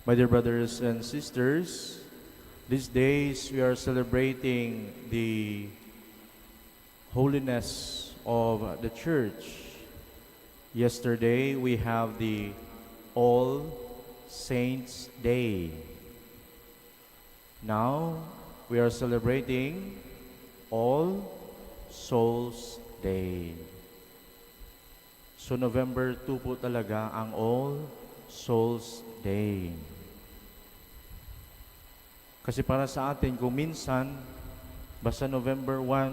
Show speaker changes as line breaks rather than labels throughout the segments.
My dear brothers and sisters, these days we are celebrating the holiness of the church. Yesterday we have the All Saints Day. Now we are celebrating All Souls Day. So November 2 po talaga ang All Souls Day. Kasi para sa atin, kung minsan, basta November 1,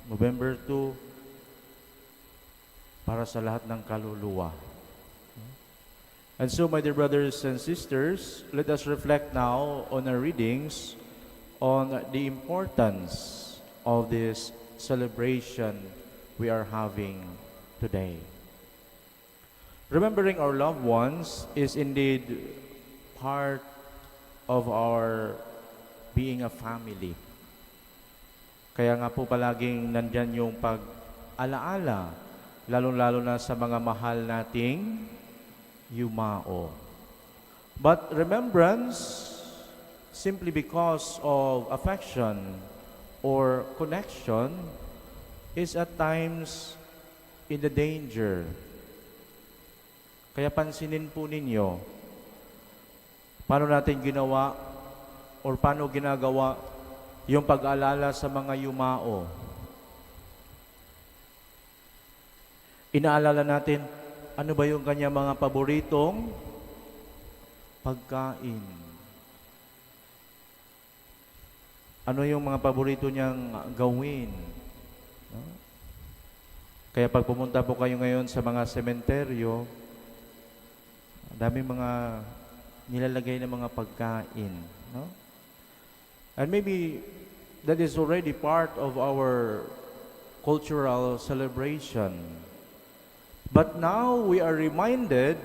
November 2, para sa lahat ng kaluluwa. And so, my dear brothers and sisters, let us reflect now on our readings on the importance of this celebration we are having today. Remembering our loved ones is indeed part of our being a family. Kaya nga po palaging nandyan yung pag-alaala, lalong-lalo na sa mga mahal nating yumao. But remembrance, simply because of affection or connection, is at times in the danger. Kaya pansinin po ninyo, paano natin ginawa or paano ginagawa yung pag-aalala sa mga yumao. Inaalala natin, ano ba yung kanyang mga paboritong pagkain? Ano yung mga paborito niyang gawin? No? Kaya pag pumunta po kayo ngayon sa mga sementeryo, dami mga nilalagay na mga pagkain. No? And maybe that is already part of our cultural celebration. But now we are reminded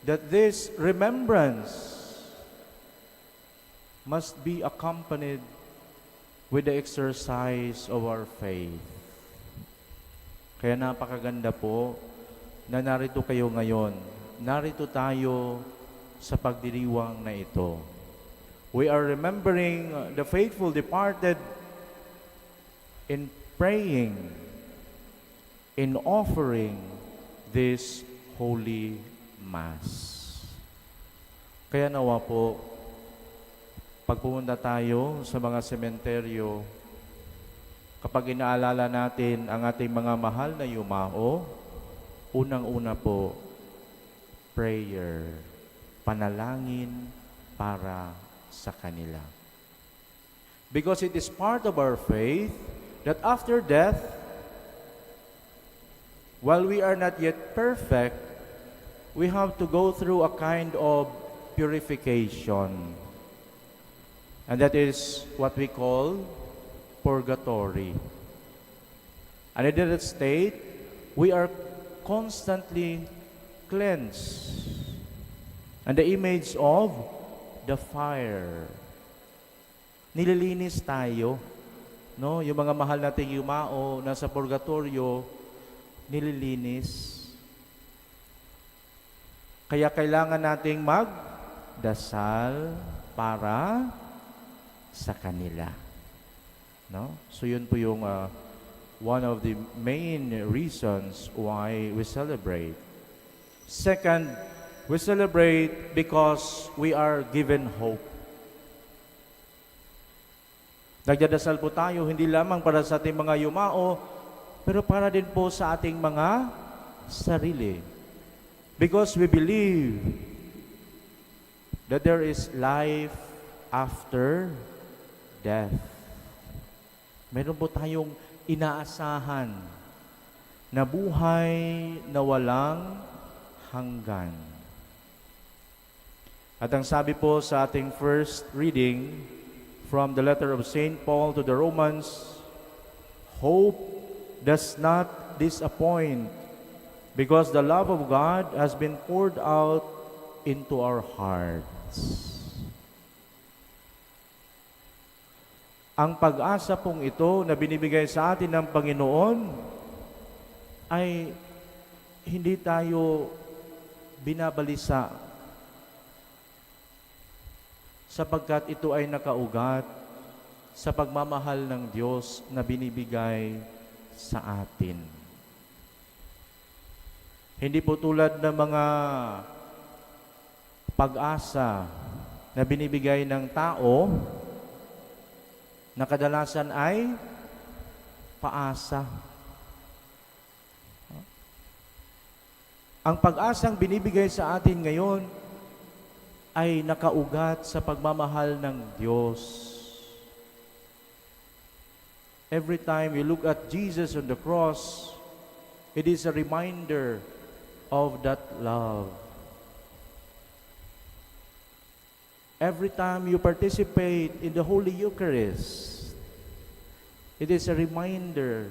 that this remembrance must be accompanied with the exercise of our faith. Kaya napakaganda po na narito kayo ngayon. Narito tayo sa pagdiriwang na ito. We are remembering the faithful departed in praying, in offering this Holy Mass. Kaya nawa po, pag pumunta tayo sa mga sementeryo, kapag inaalala natin ang ating mga mahal na yumao, unang-una po, prayer, panalangin para sa kanila. Because it is part of our faith that after death, while we are not yet perfect, we have to go through a kind of purification. And that is what we call purgatory. And in that state, we are constantly cleansed. And the image of the fire. Nililinis tayo. No? Yung mga mahal nating yumao nasa purgatorio, nililinis. Kaya kailangan nating magdasal para sa kanila. No? So yun po yung one of the main reasons why we celebrate. Second, we celebrate because we are given hope. Nagdadasal po tayo hindi lamang para sa ating mga yumao, pero para din po sa ating mga sarili. Because we believe that there is life after death. Meron po tayong inaasahan na buhay na walang hanggan. At ang sabi po sa ating first reading from the letter of St. Paul to the Romans, hope does not disappoint because the love of God has been poured out into our hearts. Ang pag-asa pong ito na binibigay sa atin ng Panginoon ay hindi tayo binabalisa sapagkat ito ay nakaugat sa pagmamahal ng Diyos na binibigay sa atin. Hindi po tulad ng mga pag-asa na binibigay ng tao na kadalasan ay paasa. Ang pag-asang binibigay sa atin ngayon ay nakaugat sa pagmamahal ng Diyos. Every time we look at Jesus on the cross, it is a reminder of that love. Every time you participate in the Holy Eucharist, it is a reminder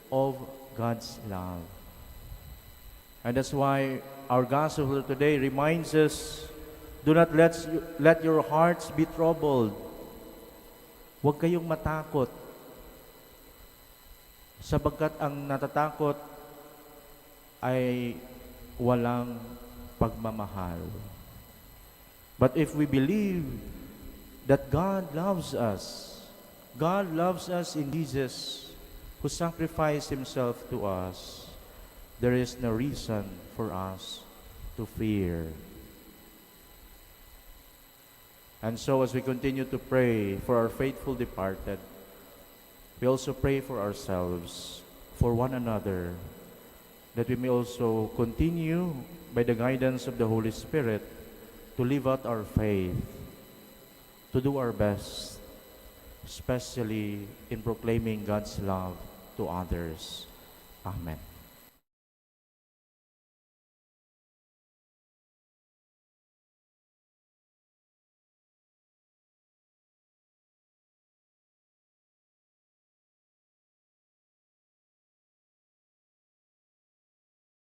of God's love. And that's why our gospel today reminds us, do not let your hearts be troubled. Huwag kayong matakot. Sapagkat ang natatakot ay walang pagmamahal. But if we believe that God loves us in Jesus who sacrificed Himself to us, there is no reason for us to fear. And so as we continue to pray for our faithful departed, we also pray for ourselves, for one another, that we may also continue by the guidance of the Holy Spirit to live out our faith, to do our best, especially in proclaiming God's love to others. Amen.